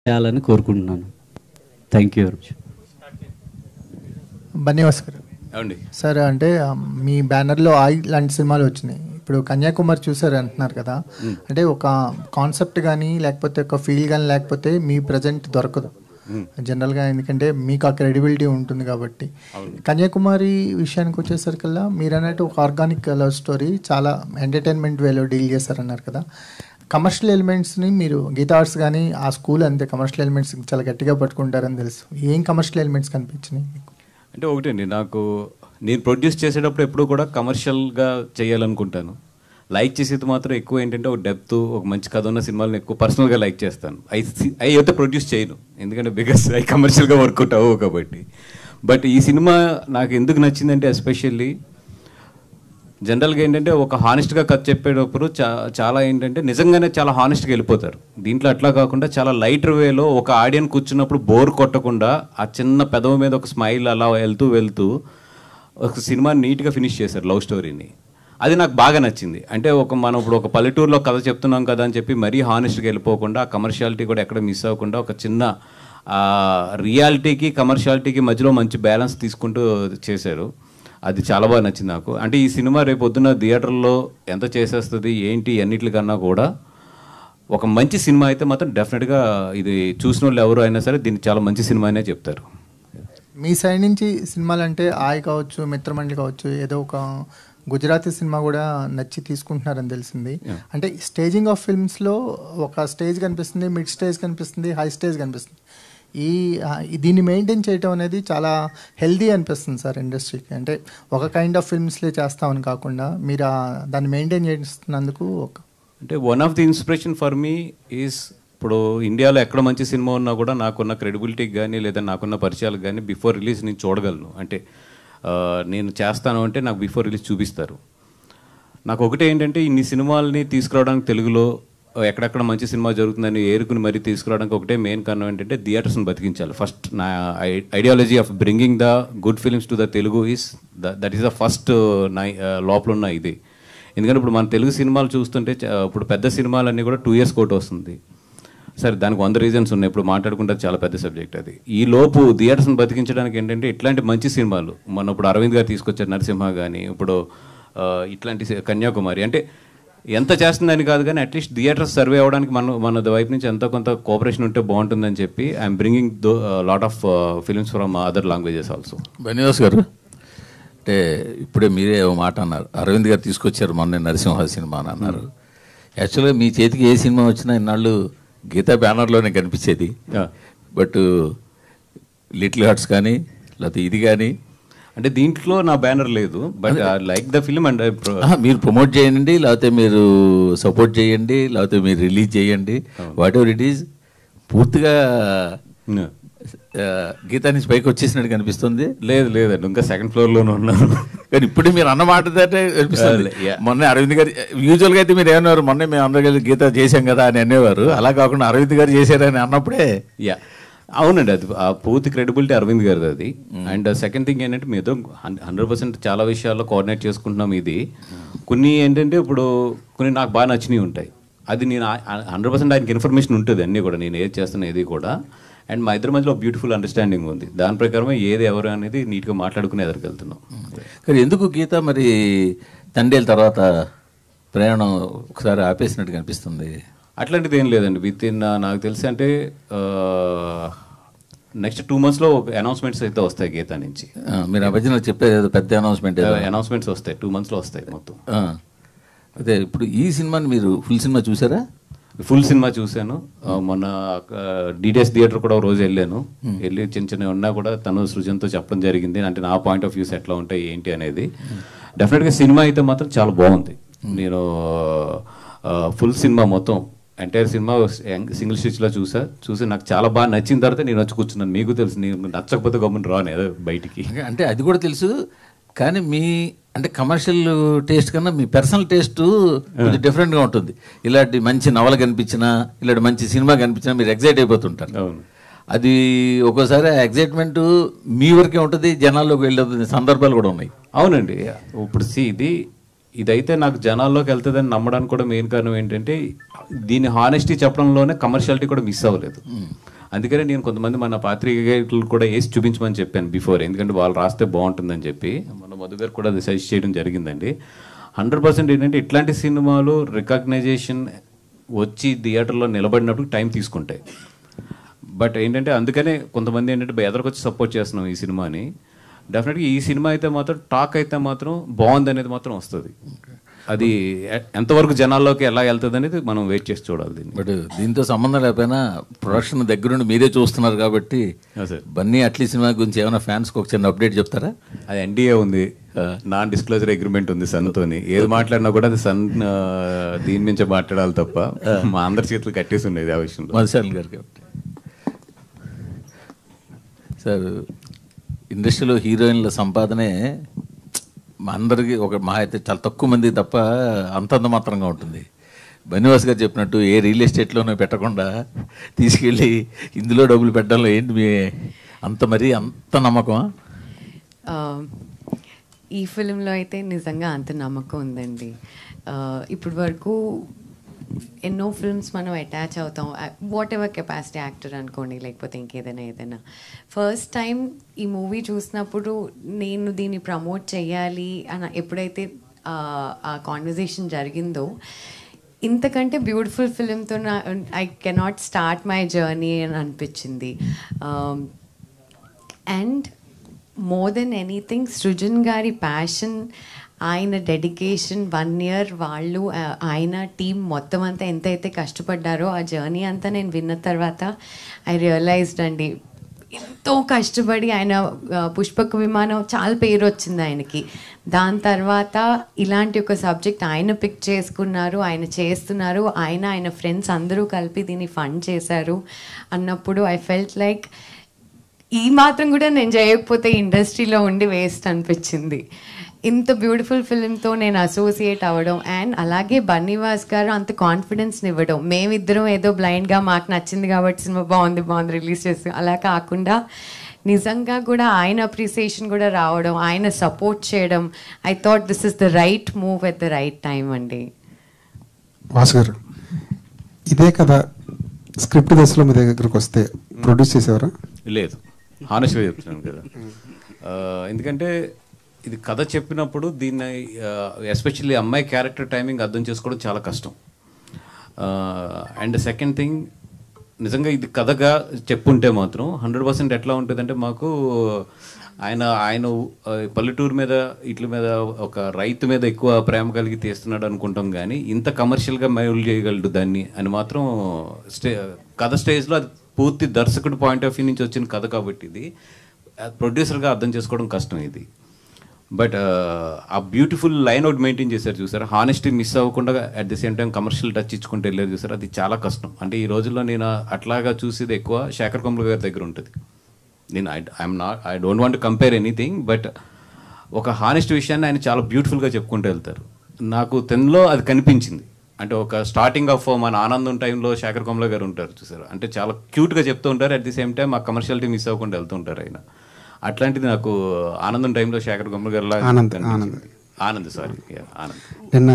చేయాలని కోరుకుంటున్నాను. Thank you very much. బన్నివాస్కర్ సార్, అంటే మీ బ్యానర్లో ఆయి లాంటి సినిమాలు వచ్చినాయి. ఇప్పుడు కన్యాకుమారి చూసారు అంటున్నారు కదా, అంటే ఒక కాన్సెప్ట్ కానీ లేకపోతే ఒక ఫీల్ కానీ లేకపోతే మీ ప్రజెంట్ దొరకదు జనరల్గా, ఎందుకంటే మీకు ఆ క్రెడిబిలిటీ ఉంటుంది కాబట్టి. కన్యాకుమారి విషయానికి వచ్చేసరికల్లా మీరు అన్నట్టు ఒక ఆర్గానిక్ లవ్ స్టోరీ చాలా ఎంటర్టైన్మెంట్ వేలో డీల్ చేశారన్నారు కదా. కమర్షియల్ ఎలిమెంట్స్ని మీరు గీతా ఆర్ట్స్ కానీ ఆ స్కూల్ అంతే కమర్షియల్ ఎలిమెంట్స్ చాలా గట్టిగా పట్టుకుంటారని తెలుసు. ఏం కమర్షియల్ ఎలిమెంట్స్ కనిపించినాయి మీకు? అంటే ఒకటండి, నేను ప్రొడ్యూస్ చేసేటప్పుడు ఎప్పుడు కూడా కమర్షియల్గా చేయాలనుకుంటాను. లైక్ చేసేది మాత్రం ఎక్కువ ఏంటంటే ఒక డెప్త్, ఒక మంచి కథ ఉన్న సినిమాలను ఎక్కువ పర్సనల్గా లైక్ చేస్తాను. అవి అయితే ప్రొడ్యూస్ చేయను, ఎందుకంటే బికాస్ అవి కమర్షియల్గా వర్కౌట్ అవ్వవు కాబట్టి. బట్ ఈ సినిమా నాకు ఎందుకు నచ్చిందంటే ఎస్పెషల్లీ జనరల్గా ఏంటంటే ఒక హానెస్ట్గా కథ చెప్పేటప్పుడు చాలా ఏంటంటే నిజంగానే చాలా హానెస్ట్గా వెళ్ళిపోతారు. దీంట్లో అట్లా కాకుండా చాలా లైటర్ వేలో ఒక ఆడియన్స్ కూర్చున్నప్పుడు బోర్ కొట్టకుండా ఆ చిన్న పెదవి మీద ఒక స్మైల్ అలా వెళ్తూ ఒక సినిమాని నీట్గా ఫినిష్ చేశారు, లవ్ స్టోరీని. అది నాకు బాగా నచ్చింది. అంటే మనం ఇప్పుడు ఒక పల్లెటూరులో కథ చెప్తున్నాం కదా అని చెప్పి మరీ హానెస్ట్గా వెళ్ళిపోకుండా, ఆ కమర్షియాలిటీ కూడా ఎక్కడ మిస్ అవ్వకుండా ఒక చిన్న రియాలిటీకి కమర్షియాలిటీకి మధ్యలో మంచి బ్యాలెన్స్ తీసుకుంటూ చేశారు. అది చాలా బాగా నచ్చింది నాకు. అంటే ఈ సినిమా రేపు పొద్దున్న థియేటర్లో ఎంత చేసేస్తుంది ఏంటి అన్నిటికన్నా కూడా ఒక మంచి సినిమా అయితే మాత్రం డెఫినెట్గా ఇది చూసిన వాళ్ళు ఎవరు అయినా సరే దీన్ని చాలా మంచి సినిమా అనే చెప్తారు. మీ సైడ్ నుంచి సినిమాలు అంటే ఆయ్ కావచ్చు, మిత్రమండలి కావచ్చు, ఏదో ఒక గుజరాతీ సినిమా కూడా నచ్చి తీసుకుంటున్నారని తెలిసింది. అంటే స్టేజింగ్ ఆఫ్ ఫిల్మ్స్లో ఒక స్టేజ్ కనిపిస్తుంది, మిడ్ స్టేజ్ కనిపిస్తుంది, హై స్టేజ్ కనిపిస్తుంది. దీన్ని మెయింటైన్ చేయటం అనేది చాలా హెల్దీ అనిపిస్తుంది సార్ ఇండస్ట్రీకి. అంటే ఒక కైండ్ ఆఫ్ ఫిల్మ్స్లే చేస్తామని కాకుండా మీరు దాన్ని మెయింటైన్ చేస్తున్నందుకు అంటే one of the inspiration for me is, ఇప్పుడు ఇండియాలో ఎక్కడ మంచి సినిమా ఉన్నా కూడా నాకున్న క్రెడిబిలిటీకి కానీ లేదా నాకున్న పరిచయాలకు కానీ బిఫోర్ రిలీజ్ నేను చూడగలను. అంటే నేను చేస్తాను అంటే నాకు బిఫోర్ రిలీజ్ చూపిస్తారు. నాకు ఒకటే ఏంటంటే ఇన్ని సినిమాలని తీసుకురావడానికి తెలుగులో ఎక్కడెక్కడ మంచి సినిమా జరుగుతుందని ఏరుకుని మరీ తీసుకురావడానికి ఒకటే మెయిన్ కారణం ఏంటంటే థియేటర్స్ని బతికించాలి. ఫస్ట్ నా ideology of bringing the good films to the Telugu is that is the first లోపల ఉన్న ఇది. ఎందుకంటే ఇప్పుడు మన తెలుగు సినిమాలు చూస్తుంటే ఇప్పుడు పెద్ద సినిమాలన్నీ కూడా 2 years కోట్ వస్తుంది. సరే, దానికి 100 reasons ఉన్నాయి, ఇప్పుడు మాట్లాడుకుంటే చాలా పెద్ద సబ్జెక్ట్ అది. ఈ లోపు థియేటర్స్ని బతికించడానికి ఏంటంటే ఇట్లాంటి మంచి సినిమాలు ఇప్పుడు అరవింద్ గారు తీసుకొచ్చారు, నరసింహ కానీ, ఇప్పుడు ఇట్లాంటి కన్యాకుమారి. అంటే ఎంత చేస్తుందని కాదు కానీ అట్లీస్ట్ థియేటర్స్ సర్వే అవ్వడానికి మన వైపు నుంచి ఎంతో కొంత కోఆపరేషన్ ఉంటే బాగుంటుందని చెప్పి I'm bringing lot of films from other languages also. Bunny Vas గారు, అంటే ఇప్పుడే మీరే మాట అన్నారు, అరవింద్ గారు తీసుకొచ్చారు మొన్న నరసింహ సినిమా అని అన్నారు. యాక్చువల్గా మీ చేతికి ఏ సినిమా వచ్చినా ఇన్నాళ్ళు గీతా బ్యానర్లోనే కనిపించేది. బట్ లిటిల్ హార్ట్స్ కానీ లేకపోతే ఇది కానీ, అంటే దీంట్లో నా బ్యానర్ లేదు, but like the film and మీరు ప్రమోట్ చేయండి, లేకపోతే మీరు సపోర్ట్ చేయండి, లేకపోతే మీరు రిలీజ్ చేయండి, వాట్ ఎవర్ ఇట్ ఈజ్, పూర్తిగా గీతా నుంచి పైకి వచ్చేసినట్టు కనిపిస్తుంది. లేదండి, ఇంకా 2nd floorలోనే ఉన్నాను. కానీ ఇప్పుడు మీరు అన్నమాట కనిపిస్తుంది. మొన్న అరవింద్ గారు యూజువల్గా అయితే మీరు ఏమన్నారు, మొన్న మేము అందరూ కలిసి గీత చేశాం కదా అని అనేవారు. అలా కాకుండా అరవింద్ గారు చేశారని అన్నప్పుడే అవునండి, అది ఆ పూర్తి క్రెడిబిలిటీ అరవింద్ గారిది అది. అండ్ సెకండ్ థింగ్ ఏంటంటే మీతో 100% చాలా విషయాల్లో కోఆర్డినేట్ చేసుకుంటున్నాం. ఇది కొన్ని ఏంటంటే ఇప్పుడు కొన్ని నాకు బాగా నచ్చినవి ఉంటాయి, అది నేను 100% ఆయనకి ఇన్ఫర్మేషన్ ఉంటుంది అన్నీ కూడా, నేను ఏది చేస్తున్నా ఏది కూడా. అండ్ మా ఇద్దరి మధ్యలో బ్యూటిఫుల్ అండర్స్టాండింగ్ ఉంది, దాని ప్రకారమే ఏది ఎవరు అనేది నీట్గా మాట్లాడుకుని ఎదురుకెళ్తున్నాం. కానీ ఎందుకు గీత మరి తండేల తర్వాత ప్రయాణం ఒకసారి ఆపేసినట్టు కనిపిస్తుంది? అట్లాంటిది ఏం లేదండి. విత్ ఇన్ నాకు తెలిసి అంటే నెక్స్ట్ 2 monthsలో అనౌన్స్మెంట్స్ అయితే వస్తాయి గీతా నుంచి. మీరు ఆ మధ్యన చెప్పేది పెద్ద అనౌన్స్మెంట్స్ వస్తాయి, 2 monthsలో వస్తాయి మొత్తం. అదే ఇప్పుడు ఈ సినిమాని మీరు ఫుల్ సినిమా చూసారా? ఫుల్ సినిమా చూశాను. మొన్న డిటిఎస్ థియేటర్ కూడా ఒక రోజు వెళ్ళి చిన్న ఉన్నా కూడా తను సృజన్తో చెప్పడం జరిగింది, అంటే నా పాయింట్ ఆఫ్ వ్యూస్ ఎట్లా ఉంటాయి ఏంటి అనేది. డెఫినెట్గా సినిమా అయితే మాత్రం చాలా బాగుంది. నేను ఫుల్ సినిమా మొత్తం ఎంటైర్ సినిమా సింగిల్ స్టిచ్లో చూసి నాకు చాలా బాగా నచ్చిన తర్వాత నేను వచ్చి కూర్చున్నాను. మీకు తెలుసు, నేను నచ్చకపోతే గమ్మున రాను ఏదో బయటికి. అంటే అది కూడా తెలుసు, కానీ మీ అంటే కమర్షియల్ టేస్ట్ కన్నా మీ పర్సనల్ టేస్ట్ కొంచెం డిఫరెంట్గా ఉంటుంది. ఇలాంటి మంచి నవల కనిపించినా, ఇలాంటి మంచి సినిమా కనిపించినా మీరు ఎగ్జైట్ అయిపోతుంటారు. అవును, అది ఒక్కోసారి ఎగ్జైట్మెంట్ మీ వరకే ఉంటుంది, జనాల్లోకి వెళ్ళే సందర్భాలు కూడా ఉన్నాయి. అవునండి, ఇప్పుడు ఇది ఇదైతే నాకు జనాల్లోకి వెళ్తుందని నమ్మడానికి కూడా మెయిన్ కారణం ఏంటంటే దీని హానెస్టీ చెప్పడంలోనే కమర్షియాలిటీ కూడా మిస్ అవ్వలేదు. అందుకనే నేను కొంతమంది మన పాత్రికేయులు కూడా వేసి చూపించమని చెప్పాను బిఫోర్, ఎందుకంటే వాళ్ళు రాస్తే బాగుంటుందని చెప్పి. మన మధు గారు కూడా అది సజెస్ట్ చేయడం జరిగిందండి. 100% ఏంటంటే ఇట్లాంటి సినిమాలు రికగ్నైజేషన్ వచ్చి థియేటర్లో నిలబడినప్పుడు టైం తీసుకుంటాయి. బట్ ఏంటంటే అందుకనే కొంతమంది ఏంటంటే ఎదరికొచ్చి సపోర్ట్ చేస్తున్నాం ఈ సినిమాని. డెఫినెట్గా ఈ సినిమా అయితే మాత్రం టాక్ అయితే మాత్రం బాగుంది అనేది మాత్రం వస్తుంది. అది ఎంతవరకు జనాల్లోకి ఎలా వెళ్తుంది అనేది మనం వెయిట్ చేసి చూడాలి దీన్ని. బట్ దీంతో సంబంధం లేకపోయినా ప్రొడక్షన్ దగ్గరుండి మీరే చూస్తున్నారు కాబట్టి బన్నీ అట్లీ సినిమా గురించి ఏమైనా ఫ్యాన్స్కి ఒక చిన్న అప్డేట్ చెప్తారా? అది NDA ఉంది, నాన్ డిస్క్లోజర్ అగ్రిమెంట్ ఉంది సన్తోని. ఏది మాట్లాడినా కూడా అది సన్ దీని నుంచే మాట్లాడాలి తప్ప మా అందరి చేతులు కట్టేసి ఉండేది ఆ విషయంలో. మధుశాలి గారికి సార్, ఇండస్ట్రీలో హీరోయిన్ల సంపాదనే మా అందరికీ మా అయితే చాలా తక్కువ మంది తప్ప అంతంత మాత్రంగా ఉంటుంది. బన్నివాస్ గారు చెప్పినట్టు ఏ రియల్ ఎస్టేట్లోనూ పెట్టకుండా తీసుకెళ్ళి ఇందులో డబ్బులు పెట్టడంలో ఏంటి మీ అంత నమ్మకమా? ఈ ఫిలింలో అయితే నిజంగా అంత నమ్మకం ఉందండి. ఇప్పటి వరకు ఎన్నో ఫిల్మ్స్ మనం అటాచ్ అవుతాం, వాట్ ఎవర్ కెపాసిటీ యాక్టర్ అనుకోండి, లేకపోతే ఇంకేదైనా. ఫస్ట్ టైం ఈ మూవీ చూసినప్పుడు నేను దీన్ని ప్రమోట్ చేయాలి అని ఎప్పుడైతే ఆ కాన్వర్జేషన్ జరిగిందో, ఇంతకంటే బ్యూటిఫుల్ ఫిలింతో I cannot start my journey అని అనిపించింది. And more than anything Srujan గారి ప్యాషన్, ఆయన డెడికేషన్, 1 year వాళ్ళు ఆయన టీం మొత్తం అంతా ఎంతైతే కష్టపడ్డారో ఆ జర్నీ అంతా నేను విన్న తర్వాత ఐ రియలైజ్డ్ అండి, ఎంతో కష్టపడి ఆయన పుష్పక విమానం చాలా పేరు వచ్చింది ఆయనకి. దాని తర్వాత ఇలాంటి ఒక సబ్జెక్ట్ ఆయన పిక్ చేసుకున్నారు, ఆయన చేస్తున్నారు, ఆయన ఫ్రెండ్స్ అందరూ కలిపి దీన్ని ఫండ్ చేశారు అన్నప్పుడు ఐ ఫెల్ట్ లైక్ ఈ మాత్రం కూడా నేను చేయకపోతే ఇండస్ట్రీలో ఉండి వేస్ట్ అనిపించింది. ఇంత బ్యూటిఫుల్ ఫిల్మ్తో నేను అసోసియేట్ అవ్వడం, అండ్ అలాగే బన్నీవాస్ గారు అంత కాన్ఫిడెన్స్ని ఇవ్వడం. మేమిద్దరం ఏదో బ్లైండ్గా మాకు నచ్చింది కాబట్టి సినిమా బాగుంది రిలీజ్ చేస్తాం అలా కాకుండా నిజంగా కూడా ఆయన అప్రిసియేషన్ కూడా రావడం, ఆయన సపోర్ట్ చేయడం, I thought this is the right move at the right time అండి. వాసు గారు, ఇదే కదా స్క్రిప్ట్ దశలో మీ దగ్గరకు వస్తే ప్రొడ్యూస్ చేసేవారా? లేదు, హానెస్ట్గా చెప్తున్నాను కదా. ఎందుకంటే ఇది కథ చెప్పినప్పుడు దీన్ని ఎస్పెషల్లీ అమ్మాయి క్యారెక్టర్ టైమింగ్ అర్థం చేసుకోవడం చాలా కష్టం. అండ్ సెకండ్ థింగ్, నిజంగా ఇది కథగా చెప్పుంటే మాత్రం 100% ఎట్లా ఉంటుందంటే మాకు ఆయన పల్లెటూరు మీద ఇట్ల మీద ఒక రైతు మీద ఎక్కువ ప్రేమ కలిగి తీస్తున్నాడు అనుకుంటాం, కానీ ఇంత కమర్షియల్గా మైల్ చేయగలడు దాన్ని అని మాత్రం కథ స్టేజ్లో అది పూర్తి దర్శకుడి పాయింట్ ఆఫ్ వ్యూ నుంచి వచ్చిన కథ కాబట్టి ఇది ప్రొడ్యూసర్గా అర్థం చేసుకోవడం కష్టం ఇది. బట్ ఆ బ్యూటిఫుల్ లైన్ అవుట్ మెయింటైన్ చేశారు చూసారు, హానెస్టీ మిస్ అవ్వకుండా at the same time commercial touch ఇచ్చుకుంటూ వెళ్ళారు చూసారు, అది చాలా కష్టం. అంటే ఈ రోజుల్లో నేను అట్లాగా చూసేది ఎక్కువ శేఖర్ కమ్ముల గారి దగ్గర ఉంటుంది. నేను I don't want to compare anything, but ఒక హానెస్ట్ విషయాన్ని ఆయన చాలా బ్యూటిఫుల్గా చెప్పుకుంటూ వెళ్తారు. నాకు తెన్లో అది కనిపించింది. అంటే ఒక స్టార్టింగ్ ఆఫ్ మన ఆనందం టైంలో శేఖర్ కమ్ముల గారు ఉంటారు చూసారు, అంటే చాలా క్యూట్గా చెప్తూ ఉంటారు, అట్ ది సేమ్ టైం ఆ కమర్షియాలిటీ మిస్ అవ్వకుండా వెళ్తుంటారు ఆయన. అట్లాంటిది నాకు ఆనందం టైంలో శేఖర్ కమ్ముల గారు ఆనంద్ నిన్న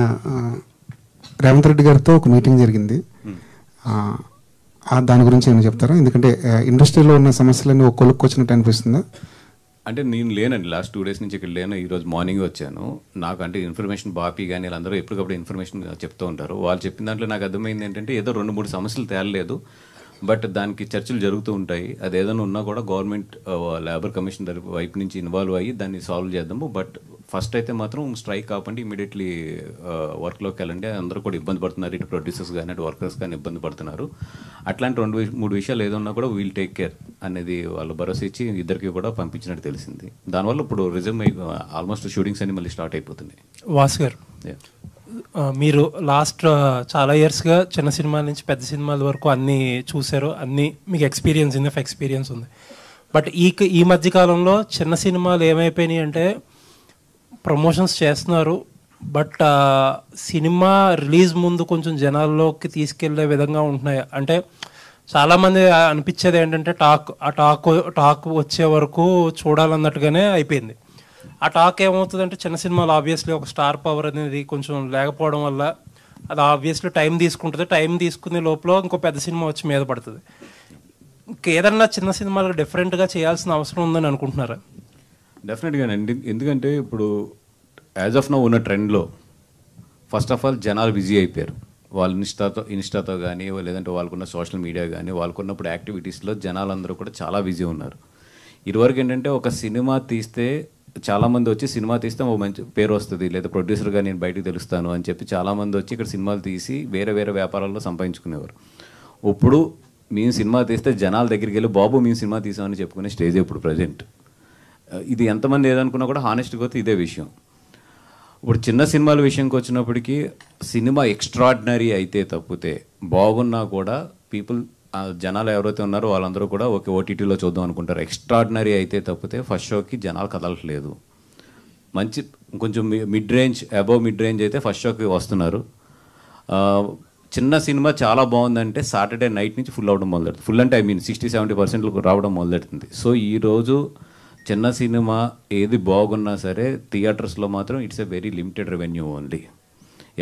రేవంత్ రెడ్డి గారితో ఒక మీటింగ్ జరిగింది, దాని గురించి ఏమైనా చెప్తారా? ఎందుకంటే ఇండస్ట్రీలో ఉన్న సమస్యలన్నీ ఒక కొలుక్కొచ్చినట్టు అనిపిస్తుందా? అంటే నేను లేనండి, లాస్ట్ 2 days నుంచి ఇక్కడ లేను. ఈరోజు మార్నింగ్ వచ్చాను. నాకు అంటే ఇన్ఫర్మేషన్ బాపీ కానీ వీళ్ళందరూ ఎప్పటికప్పుడు ఇన్ఫర్మేషన్ చెప్తూ ఉంటారు. వాళ్ళు చెప్పిన దాంట్లో నాకు అర్థమైంది ఏంటంటే ఏదో 2-3 సమస్యలు తేలలేదు, బట్ దానికి చర్చలు జరుగుతూ ఉంటాయి. అది ఏదైనా ఉన్నా కూడా గవర్నమెంట్ లేబర్ కమిషన్ వైపు నుంచి ఇన్వాల్వ్ అయ్యి దాన్ని సాల్వ్ చేద్దాము. బట్ ఫస్ట్ అయితే మాత్రం స్ట్రైక్ కాకుండా ఇమీడియట్లీ వర్క్లోకి వెళ్ళండి. అందరూ కూడా ఇబ్బంది పడుతున్నారు, ఇటు ప్రొడ్యూసర్స్ కానీ అటు వర్కర్స్ కానీ ఇబ్బంది పడుతున్నారు. అట్లాంటి 2-3 విషయాలు ఏదన్నా కూడా వీల్ టేక్ కేర్ అనేది వాళ్ళు భరోసా ఇచ్చి ఇద్దరికి కూడా పంపించినట్టు తెలిసింది. దానివల్ల ఇప్పుడు రిజమ్ ఆల్మోస్ట్ షూటింగ్స్ అన్ని మళ్ళీ స్టార్ట్ అయిపోతున్నాయి. వాసు గారు, మీరు లాస్ట్ చాలా ఇయర్స్గా చిన్న సినిమాల నుంచి పెద్ద సినిమాల వరకు అన్నీ చూశారు, అన్నీ మీకు ఎక్స్పీరియన్స్ ఉంది. బట్ ఈ మధ్యకాలంలో చిన్న సినిమాలు ఏమైపోయినాయి అంటే ప్రమోషన్స్ చేస్తున్నారు, బట్ సినిమా రిలీజ్ ముందు కొంచెం జనాల్లోకి తీసుకెళ్లే విధంగా ఉంటున్నాయి. అంటే చాలామంది అనిపించేది ఏంటంటే టాక్ వచ్చే వరకు చూడాలన్నట్టుగానే అయిపోయింది. ఆ టాక్ ఏమవుతుందంటే చిన్న సినిమాలు ఆబ్వియస్లీ ఒక స్టార్ పవర్ అనేది కొంచెం లేకపోవడం వల్ల అది ఆబ్వియస్లీ టైం తీసుకుంటుంది. టైం తీసుకునే లోపల ఇంకో పెద్ద సినిమా వచ్చి మీద పడుతుంది. ఇంకేదన్నా చిన్న సినిమాలకు డిఫరెంట్గా చేయాల్సిన అవసరం ఉందని అనుకుంటున్నారా? డెఫినెట్గా అండి. ఎందుకంటే ఇప్పుడు యాజ్ ఆఫ్ నౌ ఉన్న ట్రెండ్లో ఫస్ట్ ఆఫ్ ఆల్ జనాలు బిజీ అయిపోయారు. వాళ్ళు ఇన్స్టాతో కానీ లేదంటే వాళ్ళకున్న సోషల్ మీడియా కానీ వాళ్ళకున్నప్పుడు యాక్టివిటీస్లో జనాలందరూ కూడా చాలా బిజీ ఉన్నారు. ఇదివరకు ఏంటంటే ఒక సినిమా తీస్తే చాలామంది వచ్చి సినిమా తీస్తే ఒక మంచి పేరు వస్తుంది, లేదా ప్రొడ్యూసర్గా నేను బయటకు తెలుస్తాను అని చెప్పి చాలామంది వచ్చి ఇక్కడ సినిమాలు తీసి వేరే వేరే వ్యాపారాల్లో సంపాదించుకునేవారు. ఇప్పుడు మేము సినిమా తీస్తే జనాల దగ్గరికి వెళ్ళి బాబు మేము సినిమా తీసామని చెప్పుకునే స్టేజ్ ఇప్పుడు ప్రజెంట్. ఇది ఎంతమంది ఏదనుకున్నా కూడా హానెస్ట్గా అయితే ఇదే విషయం. ఇప్పుడు చిన్న సినిమాల విషయంకి వచ్చినప్పటికీ సినిమా ఎక్స్ట్రాడినరీ అయితే తప్పితే బాగున్నా కూడా పీపుల్ జనాలు ఎవరైతే ఉన్నారో వాళ్ళందరూ కూడా ఓకే ఓటీటీలో చూద్దాం అనుకుంటారు. ఎక్స్ట్రాడినరీ అయితే తప్పితే ఫస్ట్ షోకి జనాలు కదలట్లేదు. మంచి కొంచెం mid range above mid range అయితే ఫస్ట్ షోకి వస్తున్నారు. చిన్న సినిమా చాలా బాగుందంటే సాటర్డే నైట్ నుంచి ఫుల్ అవడం మొదలెడుతుంది. ఫుల్ అంటే 60-70% రావడం మొదలెడుతుంది. సో ఈరోజు చిన్న సినిమా ఏది బాగున్నా సరే థియేటర్స్లో మాత్రం it's a very limited revenue only.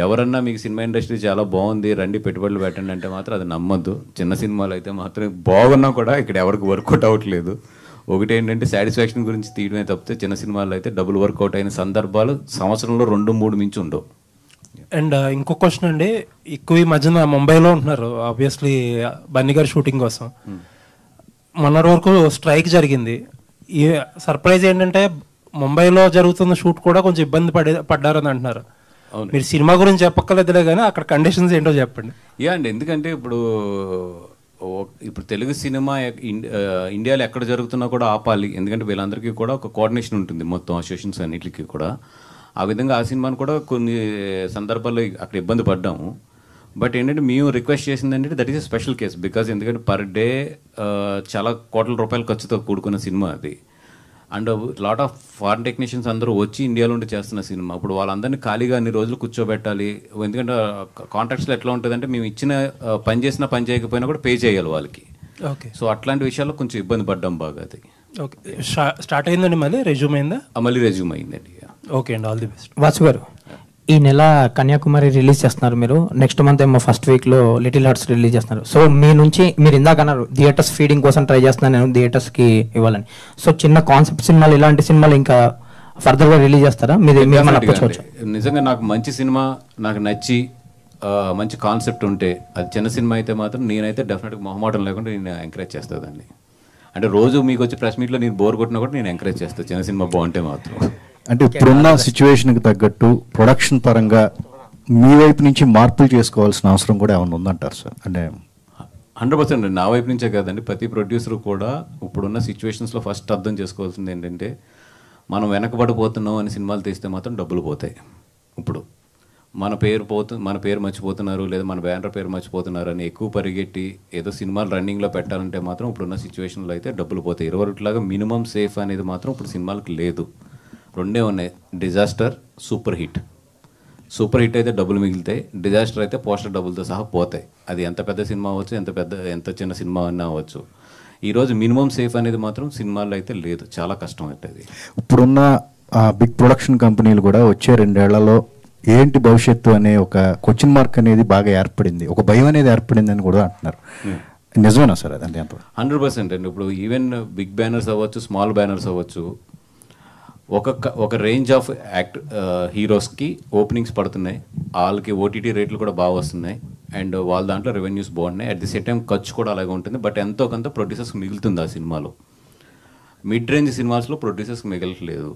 ఎవరన్నా మీకు సినిమా ఇండస్ట్రీ చాలా బాగుంది రండి పెట్టుబడులు పెట్టండి అంటే మాత్రం అది నమ్మద్దు. చిన్న సినిమాలు అయితే మాత్రం బాగున్నా కూడా ఇక్కడ ఎవరికి వర్కౌట్ అవ్వట్లేదు. ఒకటి ఏంటంటే సాటిస్ఫాక్షన్ గురించి తీయడమే తప్పితే చిన్న సినిమాలు అయితే డబుల్ వర్కౌట్ అయిన సందర్భాలు సంవత్సరంలో 2-3 మించి ఉండవు. అండ్ ఇంకో క్వశ్చన్ అండి, ఎక్కువ ఈ మధ్యన ముంబైలో ఉంటున్నారు ఆబ్వియస్లీ బన్నీ గారి షూటింగ్ కోసం. మొన్నటి వరకు స్ట్రైక్ జరిగింది. ఈ సర్ప్రైజ్ ఏంటంటే ముంబైలో జరుగుతున్న షూట్ కూడా కొంచెం ఇబ్బంది పడ్డారని అంటున్నారు. మీరు సినిమా గురించి చెప్పక్కర్లేదులే కానీ అక్కడ కండిషన్స్ ఏంటో చెప్పండి. అండి, ఎందుకంటే ఇప్పుడు తెలుగు సినిమా ఇండియాలో ఎక్కడ జరుగుతున్నా కూడా ఆపాలి. ఎందుకంటే వీళ్ళందరికీ కూడా ఒక కోఆర్డినేషన్ ఉంటుంది మొత్తం అసోసియేషన్స్ అన్నిటికీ కూడా. ఆ విధంగా ఆ సినిమాను కూడా కొన్ని సందర్భాల్లో అక్కడ ఇబ్బంది పడ్డాము. బట్ ఏంటంటే మేము రిక్వెస్ట్ చేసింది ఏంటంటే that is a special case. Because ఎందుకంటే పర్ డే చాలా కోట్ల రూపాయల ఖర్చుతో కూడుకున్న సినిమా అది. And lot of foreign technicians అందరూ వచ్చి ఇండియాలో ఉండి చేస్తున్న సినిమా. ఇప్పుడు వాళ్ళందరినీ ఖాళీగా అన్ని రోజులు కూర్చోబెట్టాలి. ఎందుకంటే కాంట్రాక్ట్స్లో ఎట్లా ఉంటుందంటే మేము ఇచ్చిన పని చేసినా పని చేయకపోయినా కూడా పే చేయాలి వాళ్ళకి. ఓకే. సో అట్లాంటి విషయాల్లో కొంచెం ఇబ్బంది పడ్డాం బాగా. అది ఓకే. స్టార్ట్ అయిందండి, మళ్ళీ రెజ్యూమ్ అయిందా? మళ్ళీ రెజ్యూమ్ అయిందండి. ఓకే అండి, ఆల్ ది బెస్ట్. వాసు గారు, ఈ నెల కన్యాకుమారి రిలీజ్ చేస్తున్నారు మీరు. నెక్స్ట్ మంత్ ఏమో ఫస్ట్ వీక్లో లిటిల్ హార్ట్స్ రిలీజ్ చేస్తున్నారు. సో మీ నుంచి మీరు ఇందాక అన్నారు థియేటర్స్ ఫీడింగ్ కోసం ట్రై చేస్తున్నాను నేను థియేటర్స్కి ఇవ్వాలని. సో చిన్న కాన్సెప్ట్ సినిమాలు ఇలాంటి సినిమాలు ఇంకా ఫర్దర్గా రిలీజ్ చేస్తారా? నిజంగా నాకు మంచి సినిమా నాకు నచ్చి మంచి కాన్సెప్ట్ ఉంటే అది చిన్న సినిమా అయితే మాత్రం నేనైతే డెఫినెట్గా మొహమాటం లేకుండా నేను ఎంకరేజ్ చేస్తానండి. అంటే రోజు మీకు వచ్చి ప్రెస్ మీట్లో నేను బోర్ కొట్టినా కూడా నేను ఎంకరేజ్ చేస్తాను చిన్న సినిమా బాగుంటే మాత్రం. అంటే ఇప్పుడున్న సిచ్యువేషన్కి తగ్గట్టు ప్రొడక్షన్ పరంగా మీ వైపు నుంచి మార్పులు చేసుకోవాల్సిన అవసరం కూడా ఏమైనా ఉందంటారు సార్? అంటే 100% నా వైపు నుంచే కాదండి, ప్రతి ప్రొడ్యూసర్ కూడా ఇప్పుడున్న సిచ్యువేషన్స్లో ఫస్ట్ అర్థం చేసుకోవాల్సింది ఏంటంటే మనం వెనకబడిపోతున్నాం అని సినిమాలు తీస్తే మాత్రం డబ్బులు పోతాయి. ఇప్పుడు మన పేరు మర్చిపోతున్నారు లేదా మన బ్యానర్ పేరు మర్చిపోతున్నారు అని ఎక్కువ పరిగెట్టి ఏదో సినిమాలు రన్నింగ్లో పెట్టాలంటే మాత్రం ఇప్పుడున్న సిచ్యువేషన్లో అయితే డబ్బులు పోతాయి. 20 మినిమం సేఫ్ అనేది మాత్రం ఇప్పుడు సినిమాలకు లేదు. రెండే ఉన్నాయి, disaster, super hit. Super hit అయితే డబ్బులు మిగులుతాయి, డిజాస్టర్ అయితే పోస్టర్ డబ్బులతో సహా పోతాయి. అది ఎంత పెద్ద సినిమా అవ్వచ్చు, ఎంత చిన్న సినిమా అన్నా అవ్వచ్చు. ఈరోజు మినిమం సేఫ్ అనేది మాత్రం సినిమాల్లో అయితే లేదు, చాలా కష్టం అవుతుంది. ఇప్పుడున్న బిగ్ ప్రొడక్షన్ కంపెనీలు కూడా వచ్చే 2 ఏళ్లలో ఏంటి భవిష్యత్తు అనే ఒక క్వశ్చన్ మార్క్ అనేది బాగా ఏర్పడింది, ఒక భయం అనేది ఏర్పడింది అని కూడా అంటున్నారు. నిజమేనా సార్? అదంటే 100% అండి. ఇప్పుడు ఈవెన్ బిగ్ బ్యానర్స్ అవ్వచ్చు, స్మాల్ బ్యానర్స్ అవ్వచ్చు, ఒక రేంజ్ ఆఫ్ హీరోస్కి ఓపెనింగ్స్ పడుతున్నాయి, వాళ్ళకి ఓటీటీ రేట్లు కూడా బాగా వస్తున్నాయి, అండ్ వాళ్ళ దాంట్లో రెవెన్యూస్ బాగున్నాయి. అట్ ది సేమ్ టైం ఖర్చు కూడా అలాగే ఉంటుంది. బట్ ఎంతో కొంత ప్రొడ్యూసర్స్కి మిగులుతుంది ఆ సినిమాలో. మిడ్ రేంజ్ సినిమాస్లో ప్రొడ్యూసర్స్కి మిగలట్లేదు.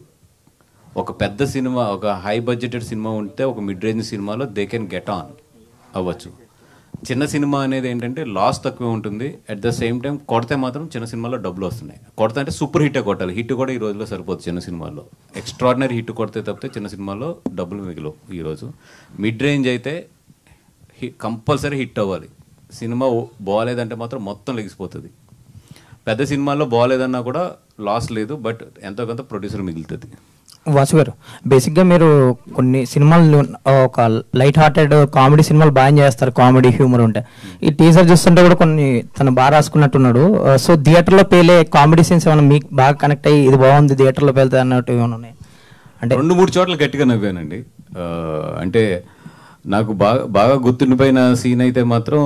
ఒక పెద్ద సినిమా, ఒక హై బడ్జెటెడ్ సినిమా ఉంటే ఒక మిడ్ రేంజ్ సినిమాలో దే కెన్ గెట్ ఆన్ అవ్వచ్చు. చిన్న సినిమా అనేది ఏంటంటే లాస్ తక్కువ ఉంటుంది, అట్ ద సేమ్ టైం కొడితే మాత్రం చిన్న సినిమాలో డబ్బులు వస్తున్నాయి. కొడితే అంటే సూపర్ హిట్టే కొట్టాలి, హిట్ కూడా ఈ రోజులో సరిపోతుంది చిన్న సినిమాలో. ఎక్స్ట్రాడినరీ హిట్ కొడితే తప్పితే చిన్న సినిమాలో డబ్బులు మిగిలవు ఈరోజు. మిడ్ రేంజ్ అయితే కంపల్సరీ హిట్ అవ్వాలి. సినిమా బాగాలేదంటే మాత్రం మొత్తం లెగిసిపోతుంది. పెద్ద సినిమాల్లో బాగాలేదన్నా కూడా లాస్ లేదు, బట్ ఎంతో కొంత ప్రొడ్యూసర్ మిగులుతుంది. వాసు గారు, బేసిక్గా మీరు కొన్ని సినిమాలు ఒక లైట్ హార్టెడ్ కామెడీ సినిమాలు బాగా చేస్తారు, కామెడీ హ్యూమర్ ఉంటాయి. ఈ టీజర్ చూస్తుంటే కూడా కొన్ని తను బాగా రాసుకున్నట్టున్నాడు. సో థియేటర్లో పేలే కామెడీ సీన్స్ ఏమైనా మీకు బాగా కనెక్ట్ అయ్యి ఇది బాగుంది థియేటర్లో పేలుతుంది అన్నట్టు ఏమైనా ఉన్నాయి? అంటే 2-3 చోట్ల గట్టిగా నవ్వానండి. అంటే నాకు బాగా గుర్తుండిపోయిన సీన్ అయితే మాత్రం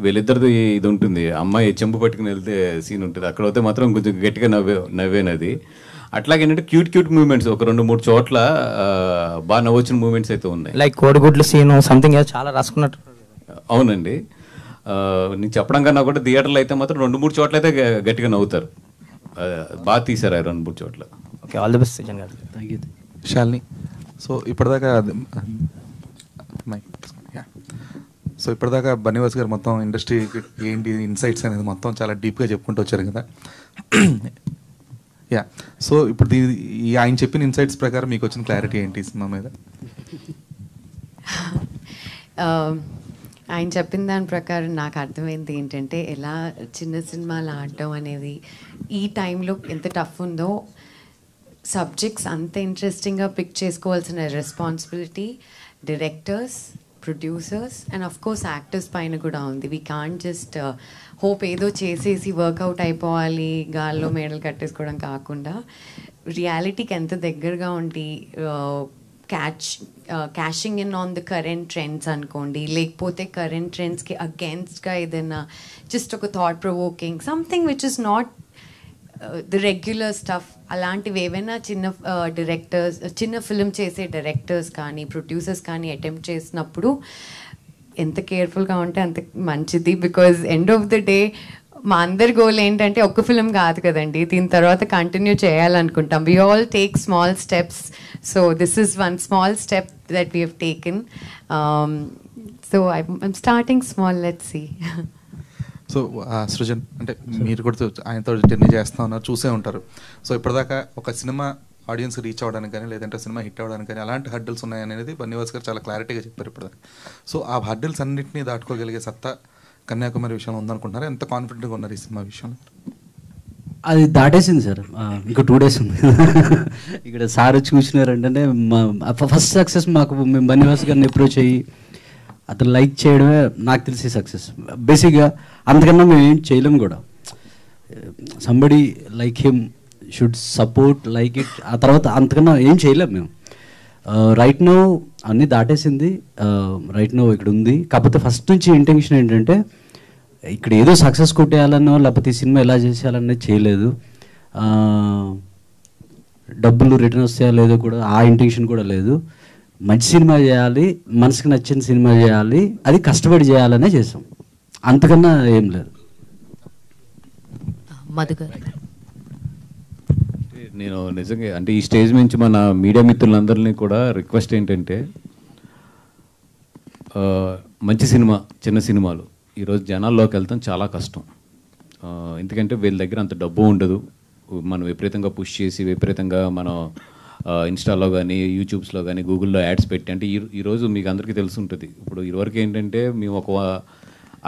వీళ్ళిద్దరిది ఇది ఉంటుంది, అమ్మాయి చెంపు పట్టుకుని వెళ్తే సీన్ ఉంటుంది, అక్కడ అయితే మాత్రం కొంచెం గట్టిగా నవ్వేనది. అట్లాగేంటంటే క్యూట్ మూమెంట్స్ ఒక 2-3 చోట్ల బాగా నవ్వొచ్చిన మూమెంట్స్ అయితే ఉన్నాయి. లైక్ కోడిగుడ్ల సీన్ సంథింగ్ చాలా రాసుకున్నట్టు. అవునండి, నేను చెప్పడం కన్నా కూడా థియేటర్లో అయితే మాత్రం 2-3 చోట్ల అయితే గట్టిగా నవ్వుతారు. బాగా తీశారు ఆ 2-3 చోట్ల. Okay, all the best Sajjan garu. Thank you. Shalini, so ఇప్పటిదాకా బన్నీవాస్ గారు మొత్తం ఇండస్ట్రీ ఏంటి ఇన్సైట్స్ అనేది మొత్తం చాలా డీప్గా చెప్పుకుంటూ వచ్చారు కదా. యా, సో ఇప్పుడు ఈ ఆయన చెప్పిన ఇన్సైట్స్ ప్రకారం మీకు వచ్చిన క్లారిటీ ఏంటి సినిమా మీద? ఆయన చెప్పిన దాని ప్రకారం నాకు అర్థమైంది ఏంటంటే ఎలా చిన్న సినిమాలు ఆడటం అనేది ఈ టైంలో ఎంత టఫ్ ఉందో, సబ్జెక్ట్స్ అంత ఇంట్రెస్టింగ్గా పిక్ చేసుకోవాల్సిన responsibility directors, producers and of course actors పైన కూడా ఉంది. వీ కాంట్ జస్ట్ హోప్ ఏదో చేసేసి వర్కౌట్ అయిపోవాలి, గాల్లో మేడలు కట్టేసుకోవడం కాకుండా రియాలిటీకి ఎంత దగ్గరగా ఉండి cashing in on the current trends అనుకోండి, లేకపోతే కరెంట్ ట్రెండ్స్కి అగేన్స్ట్గా ఏదైనా జస్ట్ ఒక thought provoking something which is not the regular stuff, అలాంటివి ఏవైనా చిన్న డైరెక్టర్స్, చిన్న ఫిల్మ్ చేసే డైరెక్టర్స్ కానీ ప్రొడ్యూసర్స్ కానీ అటెంప్ట్ చేసినప్పుడు ఎంత కేర్ఫుల్గా ఉంటే అంత మంచిది. Because end of the day మా అందరి గోల్ ఏంటంటే ఒక్క ఫిల్మ్ కాదు కదండి, దీని తర్వాత కంటిన్యూ చేయాలనుకుంటాం. We all take small steps, so this is one small step that we have taken. So I'm starting small, let's see. So Srujan, అంటే మీరు కూడా ఆయనతో జర్నీ చేస్తూ ఉన్నారు, చూసే ఉంటారు. సో ఇప్పటిదాకా ఒక సినిమా ఆడియన్స్ రీచ్ అవ్వడానికి కానీ లేదంటే సినిమా హిట్ అవ్వడానికి కానీ అలాంటి హడ్డల్స్ ఉన్నాయనేది బన్నీవాస్ గారు చాలా క్లారిటీగా చెప్పారు ఇప్పటిదాకా. సో ఆ హడ్డల్స్ అన్నింటినీ దాటుకోగలిగే సత్తా కన్యాకుమారి విషయంలో ఉందనుకుంటున్నారు. ఎంత కాన్ఫిడెంట్గా ఉన్నారు ఈ సినిమా విషయంలో? అది దాటేసింది సార్, ఇంకా 2 days ఉంది. ఇక్కడ సార్ వచ్చి కూర్చున్నారంటే ఫస్ట్ సక్సెస్ మాకు, మేము బన్నీవాస్ గారిని అప్రోచ్ అయ్యి అతను లైక్ చేయడమే నాకు తెలిసి సక్సెస్. బేసిక్గా అంతకన్నా మేము ఏం చేయలేము కూడా. Somebody like him should support like it, ఆ తర్వాత అంతకన్నా ఏం చేయలేము మేము. రైట్ నో అన్నీ దాటేసింది, రైట్ నో ఇక్కడ ఉంది. కాకపోతే ఫస్ట్ నుంచి ఇంటెన్షన్ ఏంటంటే ఇక్కడ ఏదో సక్సెస్ కొట్టేయాలనో లేకపోతే ఈ సినిమా ఎలా చేసేయాలనేది చేయలేదు. డబ్బులు రిటర్న్ వస్తాయో లేదో కూడా ఆ ఇంటెన్షన్ కూడా లేదు. మంచి సినిమా చేయాలి, మనసుకు నచ్చిన సినిమా చేయాలి, అది కష్టపడి చేయాలనే చేసాం, అంతకన్నా ఏం లేదు. నేను నిజంగా అంటే ఈ స్టేజ్ నుంచి మన మీడియా మిత్రులందరినీ కూడా రిక్వెస్ట్ ఏంటంటే, మంచి సినిమా, చిన్న సినిమాలు ఈరోజు జనాల్లోకి వెళ్తాం చాలా కష్టం. ఎందుకంటే వీళ్ళ దగ్గర అంత డబ్బు ఉండదు. మనం విపరీతంగా పుష్ చేసి విపరీతంగా మనం ఇన్స్టాలో కానీ యూట్యూబ్స్లో కానీ గూగుల్లో యాడ్స్ పెట్టి, అంటే ఈరోజు మీకు అందరికీ తెలిసి ఉంటుంది. ఇప్పుడు ఇదివరకు ఏంటంటే మేము ఒక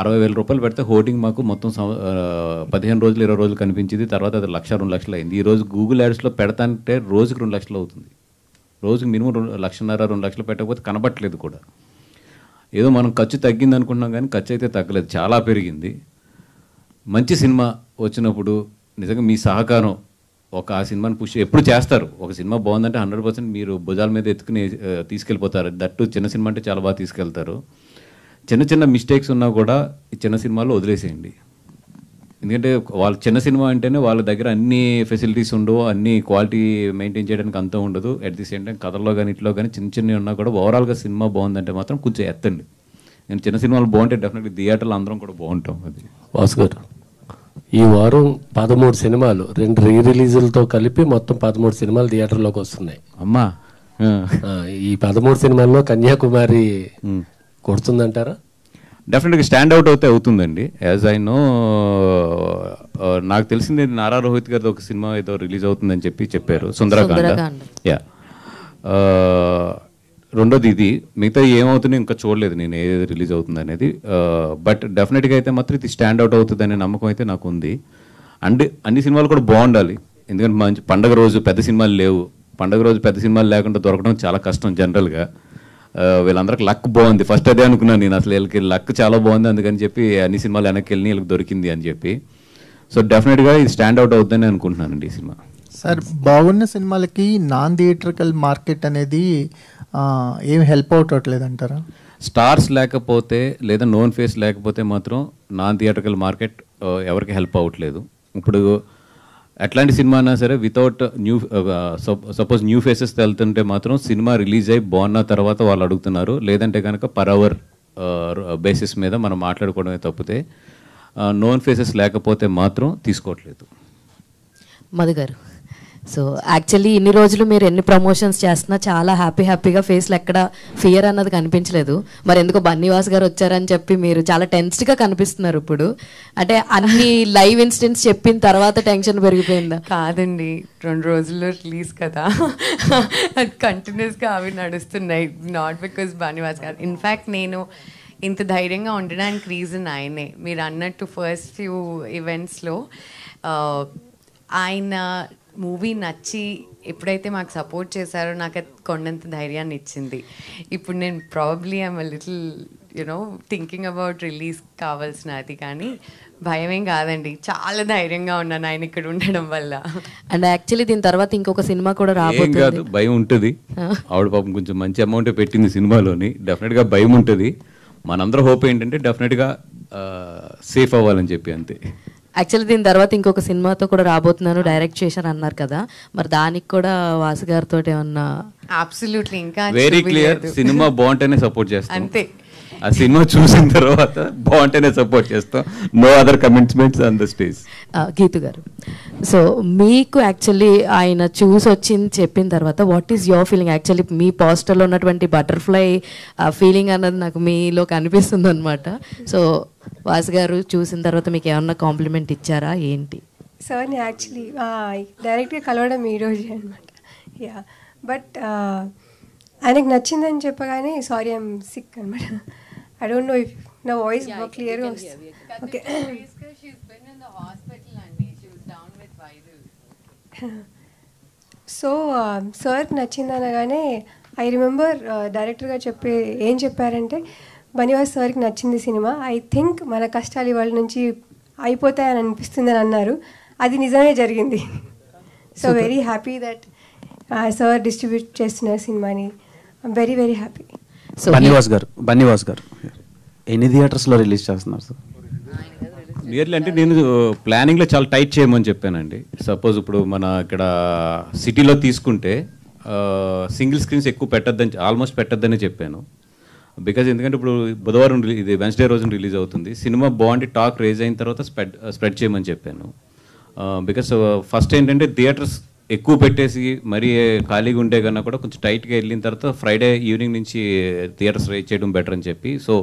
60,000 రూపాయలు పెడితే హోర్డింగ్ మాకు మొత్తం 15 రోజులు 20 రోజులు కనిపించింది. తర్వాత అది 1,00,000 2 లక్షలు అయింది. ఈరోజు గూగుల్ యాడ్స్లో పెడతాంటే రోజుకి 2 లక్షలు అవుతుంది. రోజుకి మినిమం 1,50,000 2 లక్షలు పెట్టకపోతే కనబట్టలేదు కూడా. ఏదో మనం ఖర్చు తగ్గింది అనుకుంటున్నాం కానీ ఖర్చు అయితే తగ్గలేదు, చాలా పెరిగింది. మంచి సినిమా వచ్చినప్పుడు నిజంగా మీ సహకారం, ఆ సినిమాని పుష్ ఎప్పుడు చేస్తారు. ఒక సినిమా బాగుందంటే 100% మీరు భుజాల మీద ఎత్తుకుని తీసుకెళ్ళిపోతారు. దట్టు చిన్న సినిమా అంటే చాలా బాగా తీసుకెళ్తారు. చిన్న చిన్న మిస్టేక్స్ ఉన్నా కూడా ఈ చిన్న సినిమాలో వదిలేసేయండి. ఎందుకంటే వాళ్ళ చిన్న సినిమా అంటేనే వాళ్ళ దగ్గర అన్ని ఫెసిలిటీస్ ఉండవు, అన్ని క్వాలిటీ మెయింటైన్ చేయడానికి అంతా ఉండదు. అట్ ది సేమ్ టైం కథల్లో కానీ ఇట్లో కానీ చిన్న చిన్నవి ఉన్నా కూడా ఓవరాల్గా సినిమా బాగుందంటే మాత్రం కొంచెం ఎత్తండి. నేను చిన్న సినిమాలు బాగుంటే డెఫినెట్లీ థియేటర్లో అందరం కూడా బాగుంటాం. అది వాసు గారు, ఈ వారం 13 సినిమాలు 2 రీ-రిలీజులతో కలిపి మొత్తం 13 సినిమాలు థియేటర్లోకి వస్తున్నాయి. అమ్మా, ఈ 13 సినిమాల్లో కన్యాకుమారి కొడుతుందంటారా? డెఫినెట్గా స్టాండ్ అవుట్ అయితే అవుతుందండి. యాజ్ ఐ నో, నాకు తెలిసింది నారా రోహిత్ గారిది ఒక సినిమా ఏదో రిలీజ్ అవుతుందని చెప్పారు, సుందరకాండ. యా, రెండోది ఇది. మిగతా ఏమవుతుందో ఇంకా చూడలేదు నేను ఏది రిలీజ్ అవుతుంది అనేది. బట్ డెఫినెట్గా అయితే మాత్రం ఇది స్టాండ్ అవుట్ అవుతుంది అనే నమ్మకం అయితే నాకు ఉంది. అండ్ అన్ని సినిమాలు కూడా బాగుండాలి. ఎందుకంటే మంచి పండగ రోజు పెద్ద సినిమాలు లేవు. పండగ రోజు పెద్ద సినిమాలు లేకుండా దొరకడం చాలా కష్టం జనరల్గా. వీళ్ళందరికి లక్ బాగుంది. ఫస్ట్ అదే అనుకున్నాను నేను, అసలు వీళ్ళకి లక్ చాలా బాగుంది అందుకని చెప్పి అన్ని సినిమాలు వెనక్కి వెళ్ళి వీళ్ళకి దొరికింది అని చెప్పి. సో డెఫినెట్గా ఇది స్టాండ్ అవుట్ అవుతుందని అనుకుంటున్నానండి ఈ సినిమా. సార్ బాగున్న సినిమాలకి నాన్ థియేట్రికల్ మార్కెట్ అనేది ఏం హెల్ప్ అవట్లేదు అంటారా? స్టార్స్ లేకపోతే లేదా నోన్ ఫేస్ లేకపోతే మాత్రం నాన్ థియేట్రికల్ మార్కెట్ ఎవరికి హెల్ప్ అవ్వట్లేదు. ఇప్పుడు ఎట్లాంటి సినిమా అయినా సరే వితౌట్ సపోజ్ న్యూ ఫేసెస్ వెళ్తుంటే మాత్రం సినిమా రిలీజ్ అయ్యి బాగున్న తర్వాత వాళ్ళు అడుగుతున్నారు. లేదంటే కనుక పర్ అవర్ బేసిస్ మీద మనం మాట్లాడుకోవడమే తప్పితే నోన్ ఫేసెస్ లేకపోతే మాత్రం తీసుకోవట్లేదు. మధు గారు, సో యాక్చువల్లీ ఇన్ని రోజులు మీరు ఎన్ని ప్రమోషన్స్ చేస్తున్నా చాలా హ్యాపీగా ఫేస్లో ఎక్కడ ఫియర్ అన్నది కనిపించలేదు. మరి ఎందుకో బన్నీవాస్ గారు వచ్చారని చెప్పి మీరు చాలా టెన్స్డ్గా కనిపిస్తున్నారు ఇప్పుడు. అంటే అన్ని లైవ్ ఇన్సిడెంట్స్ చెప్పిన తర్వాత టెన్షన్ పెరిగిపోయిందా? కాదండి, 2 రోజుల్లో రిలీజ్ కదా, అది కంటిన్యూస్గా అవి నడుస్తున్నాయి. నాట్ బికాస్ బన్నీవాస్ గారు. ఇన్ఫ్యాక్ట్ నేను ఇంత ధైర్యంగా ఉండడానికి రీజన్ ఆయనే. మీరు అన్నట్టు ఫస్ట్ ఫ్యూ ఈవెంట్స్లో ఆయన మూవీ నచ్చి ఎప్పుడైతే మాకు సపోర్ట్ చేశారో నాకు అది కొండంత ధైర్యాన్ని ఇచ్చింది. ఇప్పుడు నేను probably I'm little thinking about release కావాల్సిన అది, కానీ భయమేం కాదండి, చాలా ధైర్యంగా ఉన్నాను ఆయన ఇక్కడ ఉండడం వల్ల. అండ్ యాక్చువల్లీ దీని తర్వాత ఇంకొక సినిమా కూడా రాబోతుంది. కాదు, భయం ఉంటుంది. ఆవిడ పాపం కొంచెం మంచి అమౌంట్ పెట్టింది సినిమాలోని, డెఫినెట్గా భయం ఉంటుంది. మనందరూ హోప్ ఏంటంటే డెఫినెట్గా సేఫ్ అవ్వాలని చెప్పి, అంతే. యాక్చువల్లీ దీని తర్వాత ఇంకొక సినిమాతో కూడా రాబోతున్నాను, డైరెక్ట్ చేశాను అన్నారు కదా, మరి దానికి కూడా వాసు గారితో ఏమన్నా? అబ్సల్యూట్లీ, ఇంకా వెరీ క్లియర్. సినిమా బాగుంటేనే సపోర్ట్ చేస్తాం, అంతే. ఆ సినిమా చూసిన తర్వాత బాగుంటేనే సపోర్ట్ చేస్తాం. No other commitments on the stage. Geetu garu, so మీకు యాక్చువల్లీ ఆయన చూసి వచ్చింది చెప్పిన తర్వాత what is your feeling? Actually మీ పోస్టర్లో ఉన్నటువంటి బటర్ఫ్లై ఫీలింగ్ అన్నది నాకు మీలో కనిపిస్తుంది అనమాట. సో వాసు గారు చూసిన తర్వాత మీకు ఏమన్నా కాంప్లిమెంట్ ఇచ్చారా ఏంటి? సార్ని యాక్చువల్లీ డైరెక్ట్గా కలవడం ఈరోజే అనమాట. యా, బట్ ఆయనకు నచ్చిందని చెప్పగానే సారీ ఐఎమ్ సిక్ అనమాట. ఐ డోంట్ నో ఇఫ్ నా వాయిస్ క్లియర్ ఓకే. సో సార్కి నచ్చింది అనగానే ఐ రిమెంబర్ డైరెక్టర్గా ఏం చెప్పారంటే, బన్నీవాస్ సార్కి నచ్చింది సినిమా, ఐ థింక్ మన కష్టాలు ఇవాళ నుంచి అయిపోతాయని అనిపిస్తుంది అని అన్నారు. అది నిజమే జరిగింది. So very happy that sir distribute చేస్తున్నారు సినిమాని. I'm very very happy. Bunny Vas గారు ఎన్ని థియేటర్స్లో రిలీజ్ చేస్తున్నారు సార్? నియర్లీ అంటే నేను ప్లానింగ్లో చాలా టైట్ చేయమని చెప్పానండి. సపోజ్ ఇప్పుడు మన ఇక్కడ సిటీలో తీసుకుంటే సింగిల్ స్క్రీన్స్ ఎక్కువ పెట్టద్దని, ఆల్మోస్ట్ పెట్టద్దని చెప్పాను. బికాజ్ ఎందుకంటే ఇప్పుడు బుధవారం ఇది వెన్స్డే రోజున రిలీజ్ అవుతుంది. సినిమా బాగుండి టాక్ రేజ్ అయిన తర్వాత స్ప్రెడ్ చేయమని చెప్పాను. బికాస్ ఫస్ట్ ఏంటంటే థియేటర్స్ ఎక్కువ పెట్టేసి మరీ ఖాళీగా ఉండే కన్నా కూడా కొంచెం టైట్గా వెళ్ళిన తర్వాత ఫ్రైడే ఈవినింగ్ నుంచి థియేటర్స్ రేజ్ చేయడం బెటర్ అని చెప్పి, సో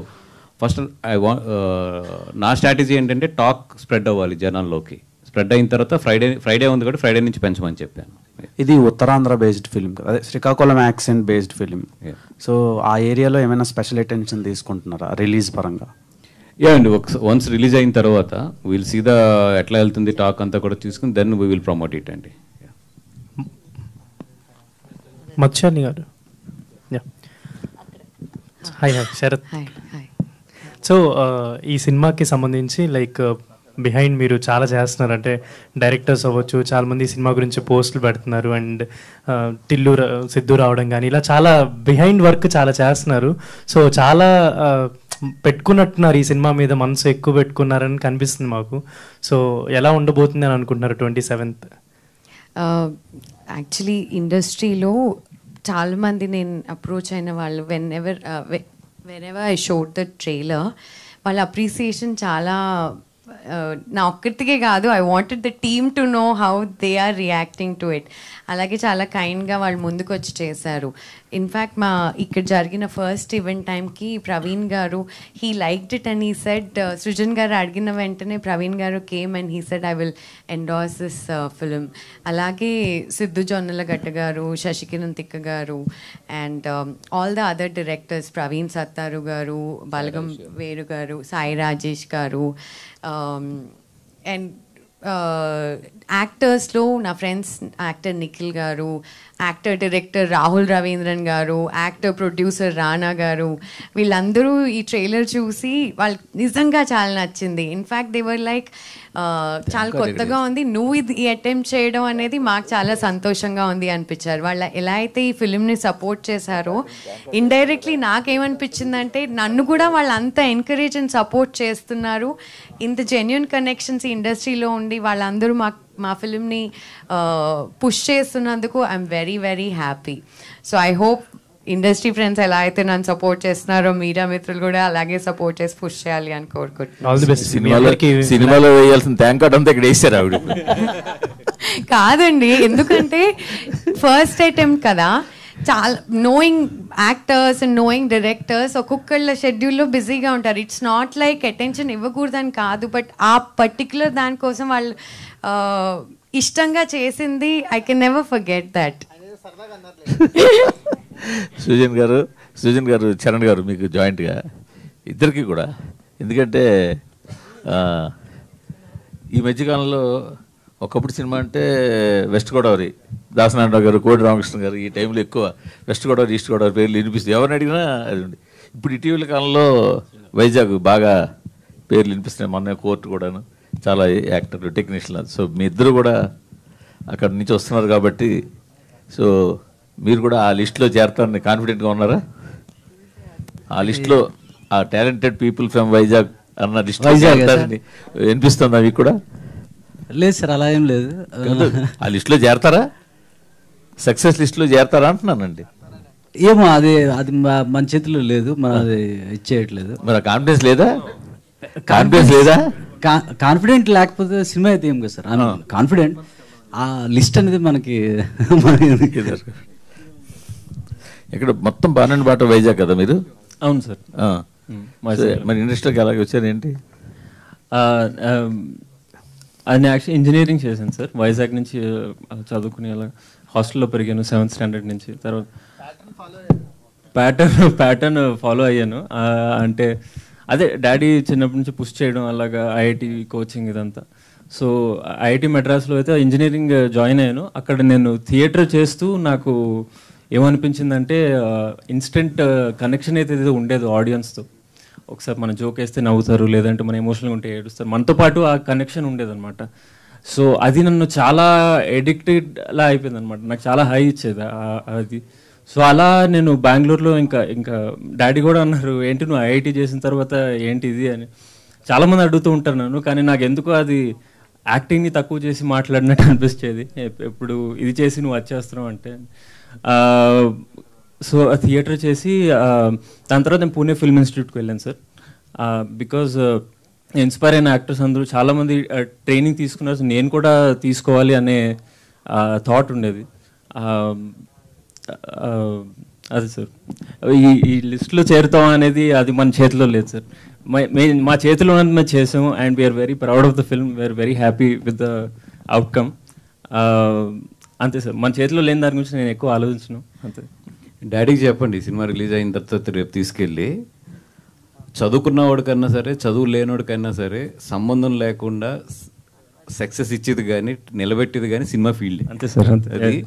ఫస్ట్ నా స్ట్రాటజీ ఏంటంటే టాక్ స్ప్రెడ్ అవ్వాలి జనాల్లోకి. స్ప్రెడ్ అయిన తర్వాత ఫ్రైడే ఉంది కాబట్టి ఫ్రైడే నుంచి పెంచమని చెప్పాను. ఇది ఉత్తరాంధ్ర బేస్డ్ ఫిలిం, అదే Srikakulam accent based film. So ఆ ఏరియాలో ఏమైనా స్పెషల్ అటెన్షన్ తీసుకుంటున్నారా రిలీజ్ పరంగా? యా అండి, వన్స్ రిలీజ్ అయిన తర్వాత విల్ సీ ద ఎట్లా వెళ్తుంది టాక్ అంతా కూడా తీసుకుని then we will promote it అండి. మత్స్యాని గారు, హాయ్ శరత్. సో ఈ సినిమాకి సంబంధించి లైక్ బిహైండ్ మీరు చాలా చేస్తున్నారు, అంటే డైరెక్టర్స్ అవ్వచ్చు, చాలామంది ఈ సినిమా గురించి పోస్టులు పెడుతున్నారు, అండ్ సిద్ధు రావడం కానీ ఇలా చాలా బిహైండ్ వర్క్ చాలా చేస్తున్నారు. సో చాలా పెట్టుకున్నట్టున్నారు ఈ సినిమా మీద, మనసు ఎక్కువ పెట్టుకున్నారని కనిపిస్తుంది మాకు. సో ఎలా ఉండబోతుంది అని అనుకుంటున్నారు 27th? యాక్చువల్లీ ఇండస్ట్రీలో చాలామంది నేను అప్రోచ్ అయిన వాళ్ళు whenever I showed the trailer, వాళ్ళ అప్రిసియేషన్ చాలా నా ఒక్కటికే కాదు, I wanted the team to know how they are reacting to it. అలాగే చాలా కైండ్గా వాళ్ళు ముందుకు వచ్చి చేశారు. ఇన్ఫ్యాక్ట్ మా ఇక్కడ జరిగిన ఫస్ట్ ఈవెంట్ టైంకి ప్రవీణ్ గారు he liked it and he said, Srujan గారు అడిగిన వెంటనే ప్రవీణ్ గారు came and he said I will endorse this film. అలాగే సిద్ధు జొన్నలగడ్డ గారు, శశికిరణ్ తిక్క గారు and all the other directors, Praveen Sattaru గారు, బలగం వేరు గారు, సాయి రాజేష్ గారు, అండ్ యాక్టర్స్లో నా ఫ్రెండ్స్ యాక్టర్ నిఖిల్ గారు, యాక్టర్ డైరెక్టర్ రాహుల్ రవీంద్రన్ గారు, యాక్టర్ ప్రొడ్యూసర్ రానా గారు, వీళ్ళందరూ ఈ ట్రైలర్ చూసి వాళ్ళకి నిజంగా చాలా నచ్చింది. ఇన్ఫ్యాక్ట్ దే వర్ లైక్ చాలా కొత్తగా ఉంది, నువ్వు ఇది అటెంప్ట్ చేయడం అనేది మాకు చాలా సంతోషంగా ఉంది అనిపించారు. వాళ్ళ ఎలా అయితే ఈ ఫిలింని సపోర్ట్ చేశారో ఇండైరెక్ట్లీ నాకేమనిపించిందంటే నన్ను కూడా వాళ్ళంతా ఎంకరేజ్ అండ్ సపోర్ట్ చేస్తున్నారు. ఇంత జెన్యున్ కనెక్షన్స్ ఈ ఇండస్ట్రీలో ఉండి వాళ్ళందరూ మా ఫిలింని పుష్ చేస్తున్నందుకు I'm very very happy. So I hope industry friends ఎలా అయితే నన్ను సపోర్ట్ చేస్తున్నారో మీడియా మిత్రులు కూడా అలాగే సపోర్ట్ చేసి పుష్ చేయాలి అని కోరుకుంటున్నాను. సినిమాలో వేయాల్సిన థ్యాంక్ కార్డ్ అంతా ఇక్కడ వేసారు ఆవిడ. కాదండి, ఎందుకంటే ఫస్ట్ అటెంప్ట్ కదా, చాలా knowing actors and knowing directors ఒక్కొక్కళ్ళ షెడ్యూల్లో బిజీగా ఉంటారు. ఇట్స్ నాట్ లైక్ అటెన్షన్ ఇవ్వకూడదని కాదు, బట్ ఆ పర్టిక్యులర్ దానికోసం వాళ్ళు ఇష్టంగా చేసింది I can never forget that. Srujan గారు చరణ్ గారు మీకు జాయింట్గా ఇద్దరికి కూడా, ఎందుకంటే ఈ మధ్యకాలంలో ఒకప్పుడు సినిమా అంటే వెస్ట్ గోదావరి దాసనారాయణ గారు, కోడి రామకృష్ణ గారు, ఈ టైంలో ఎక్కువ వెస్ట్ గోదావరి ఈస్ట్ గోదావరి పేర్లు వినిపిస్తుంది, ఎవరిని అడిగినా అది ఉంది. ఇప్పుడు ఇటీవల కాలంలో వైజాగ్ బాగా పేర్లు వినిపిస్తున్నాయి, మొన్న కోర్టు కూడాను చాలా యాక్టర్లు టెక్నీషియన్లు. సో మీ ఇద్దరు కూడా అక్కడ నుంచి వస్తున్నారు కాబట్టి సో మీరు కూడా ఆ లిస్ట్లో చేరతారని కాన్ఫిడెంట్గా ఉన్నారా? ఆ లిస్ట్లో ఆ టాలెంటెడ్ పీపుల్ ఫ్రమ్ వైజాగ్ అన్న లిస్ట్లో చేరతారని వినిపిస్తుంది అవి కూడా? లేదు సార్, అలా ఏం లేదు. ఆ లిస్ట్లో చేరతారా? సక్సెస్ లిస్ట్లో చేరతారా అంటున్నానండి. ఏమో అది అది మన చేతిలో లేదు, మన అది ఇచ్చేయట్లేదు. మరి కాన్ఫిడెన్స్ లేదా? కాన్ఫిడెన్స్ లేదా? కాన్ఫిడెంట్ లేకపోతే సినిమా అయితే ఏం కదా సార్, కాన్ఫిడెంట్. ఆ లిస్ట్ అనేది మనకి ఇక్కడ మొత్తం బాణండి బాట వైజాగ్ కదా మీరు? అవును సార్. మరి ఇండస్ట్రీకి అలాగే వచ్చారు ఏంటి? అది యాక్చువల్లీ ఇంజనీరింగ్ చేశాను సార్. వైజాగ్ నుంచి చదువుకుని అలా హాస్టల్లో పెరిగాను 7th స్టాండర్డ్ నుంచి. తర్వాత ప్యాటర్న్ ఫాలో అయ్యాను. అంటే అదే డాడీ చిన్నప్పటి నుంచి పుష్ చేయడం అలాగా ఐఐటి కోచింగ్ ఇదంతా. సో ఐఐటి మెడ్రాస్లో అయితే ఇంజనీరింగ్ జాయిన్ అయ్యాను. అక్కడ నేను థియేటర్ చేస్తూ నాకు ఏమనిపించిందంటే ఇన్స్టెంట్ కనెక్షన్ అయితే ఉండేది ఆడియన్స్తో. ఒకసారి మనం జోక్ వేస్తే నవ్వుతారు, లేదంటే మన ఎమోషనల్గా ఉంటే ఏడుస్తారు, మనతో పాటు ఆ కనెక్షన్ ఉండేదన్నమాట. సో అది నన్ను చాలా ఎడిక్టెడ్లా అయిపోయింది అనమాట, నాకు చాలా హై ఇచ్చేది అది. సో అలా నేను బెంగళూరులో ఇంకా డాడీ కూడా అన్నారు, ఏంటి నువ్వు ఐఐటి చేసిన తర్వాత ఏంటి ఇది అని. చాలామంది అడుగుతూ ఉంటారు నన్ను, కానీ నాకు ఎందుకో అది యాక్టింగ్ని తక్కువ చేసి మాట్లాడినట్టు అనిపించేది. ఎప్పుడు ఇది చేసి నువ్వు వచ్చేస్తున్నావు అంటే. సో థియేటర్ చేసి దాని తర్వాత నేను పూణే ఫిల్మ్ ఇన్స్టిట్యూట్కి వెళ్ళాను సార్. బికాజ్ ఇన్స్పైర్ అయిన యాక్టర్స్ అందరూ చాలామంది ట్రైనింగ్ తీసుకున్నారు, నేను కూడా తీసుకోవాలి అనే థాట్ ఉండేది. అదే సార్, ఈ లిస్ట్లో చేరుతాం అనేది అది మన చేతిలో లేదు సార్. మా చేతిలో ఉన్నది మేము చేసాము and we are very proud of the film, we are very happy with the outcome. అంతే సార్, మన చేతిలో లేని దాని గురించి నేను ఎక్కువ ఆలోచించను. అంతే. డాడీకి చెప్పండి సినిమా రిలీజ్ అయిన తర్వాత రేపు తీసుకెళ్ళి చదువుకున్నవాడికన్నా సరే చదువు లేనివాడికైనా సరే సంబంధం లేకుండా సక్సెస్ ఇచ్చేది కానీ నిలబెట్టేది కానీ సినిమా ఫీల్డ్. అంతే సార్, అంతే. అది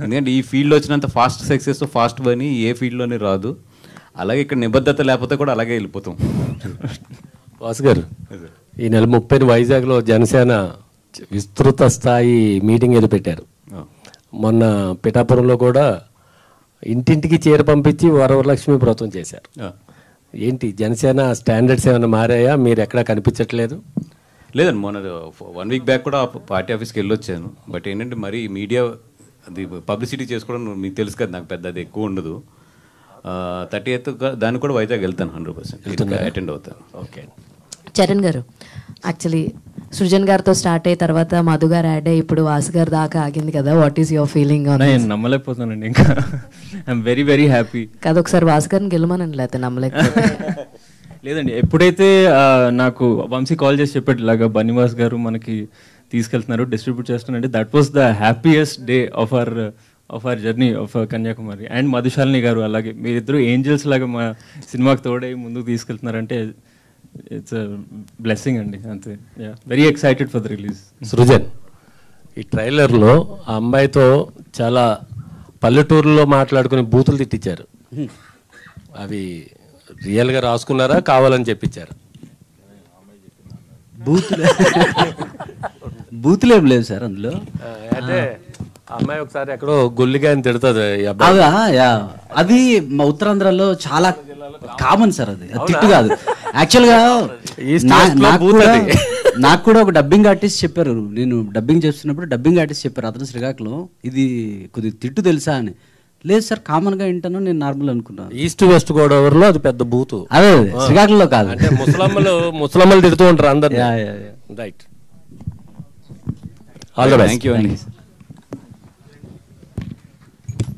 ఎందుకంటే ఈ ఫీల్డ్లో వచ్చినంత ఫాస్ట్ సక్సెస్ ఫాస్ట్ పని ఏ ఫీల్డ్లోనే రాదు. అలాగే ఇక్కడ నిబద్ధత లేకపోతే కూడా అలాగే వెళ్ళిపోతాం. వాసు గారు, ఈ నెల 30 వైజాగ్లో జనసేన విస్తృత స్థాయి మీటింగ్ ఏదో పెట్టారు. మొన్న పిఠాపురంలో కూడా ఇంటింటికి చీర పంపించి వరవరలక్ష్మి వ్రతం చేశారు. ఏంటి జనసేన స్టాండర్డ్స్ ఏమైనా మారాయా? మీరు ఎక్కడా కనిపించట్లేదు? లేదండి, మొన్న 1 వీక్ బ్యాక్ కూడా పార్టీ ఆఫీస్కి వెళ్ళొచ్చాను. బట్ ఏంటంటే మరి మీడియా అది పబ్లిసిటీ చేసుకోవడం మీకు తెలుసు కదా, నాకు పెద్ద అది ఎక్కువ ఉండదు. 30th దానికి కూడా వైజాగ్ వెళ్తాను, 100% అటెండ్ అవుతాను. ఓకే. చరణ్ గారు, యాక్చువల్లీ సృజన్ గారితో స్టార్ట్ అయిన తర్వాత మధు గారు యాడ్ అయ్యి ఇప్పుడు వాసు గారి దాకా ఆగింది కదా, వాట్ ఈస్ యువర్ ఫీలింగ్? నేను నమ్మలేకపోతున్నానండి, ఇంకా ఐఎమ్ వెరీ వెరీ హ్యాపీ. కాదు, ఒకసారి వాసు గారిని గెలమనండి, లేకపోతే నమ్మలేకపోతే. లేదండి, ఎప్పుడైతే నాకు వంశీ కాల్ చేసి చెప్పాడు ఇలాగా బన్నివాస్ గారు మనకి తీసుకెళ్తున్నారు, డిస్ట్రిబ్యూట్ చేస్తున్నారంటే that was the happiest day of our journey of Kanyakumari. And Madhu Shalini గారు అలాగే మీరిద్దరు ఏంజల్స్ లాగా మా సినిమాకి తోడై ముందుకు తీసుకెళ్తున్నారంటే ఇట్స్ బ్లెస్సింగ్ అండి అంతే. Very excited for the release. Srujan, ఈ ట్రైలర్లో ఆ అమ్మాయితో చాలా పల్లెటూరులో మాట్లాడుకుని బూతులు తిట్టించారు. అవి రియల్గా రాసుకున్నారా, కావాలని చెప్పించారు? బూతులు ఏం లేదు సార్ అందులో. అంటే అమ్మాయి ఒకసారి ఎక్కడో గొల్లిగా అని తిడుతుంది. అది మా ఉత్తరాంధ్రలో చాలా కామన్ సార్. అది తిట్టు కాదు యాక్చువల్గా. నాకు కూడా ఒక డబ్బింగ్ ఆర్టిస్ట్ చెప్పారు, నేను డబ్బింగ్ చేస్తున్నప్పుడు డబ్బింగ్ ఆర్టిస్ట్ చెప్పారు అతను శ్రీకాకుళం, ఇది కొద్దిగా తిట్టు తెలుసా అని. లేదు సార్ కామన్ గా వింటాను, నేను నార్మల్ అనుకున్నాను. ఈస్ట్ వెస్ట్ గోదావరిలో అది పెద్ద బూతు. అదే శ్రీకాకుళంలో కాదు. అంటే ముసలమ్మలు తిడుతూ ఉంటారు అందరు. Right. All the best. Thank you అండి.